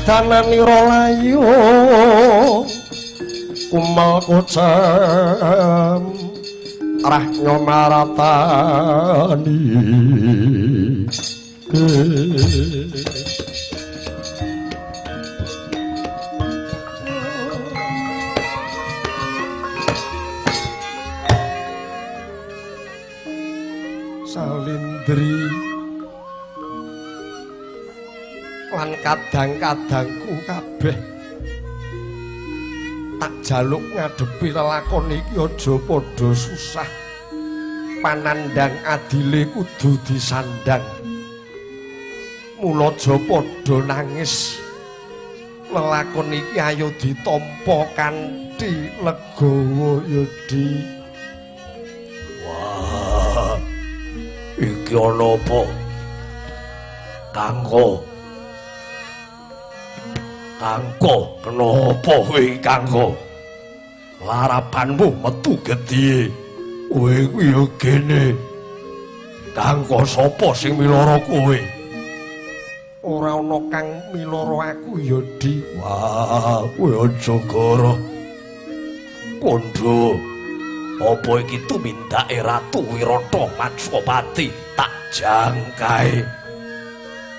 dananira layu kumal kocam rah nyomaratani salindri lan kadang-kadangku kabeh tak jaluk ngadepi lelakon iki aja padha susah panandang adile kudu disandang mula aja padha nangis lelakon iki ayo ditampa kanthi legawa ya Di. Wah iki ana apa Kangko kenapa kowe Kangko larapanmu metu gedhe kowe kuwi ya gene Kangko sapa sing miloro kowe ora ana kang miloro aku ya Di. wah kowe aja goro kondo apa iki tumindake Ratu Wirata Matswapati tak jangkae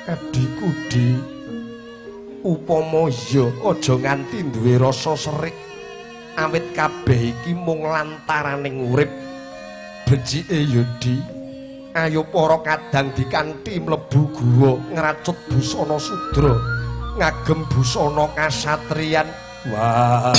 adhiku Di upama ya aja nganti duwe rasa serik awit kabeh iki mung lantaraning urip becike ya Di. Ayo para kadang dikanthi mlebu guwa ngracut busana sudra ngagem busana kasatriyan. Wah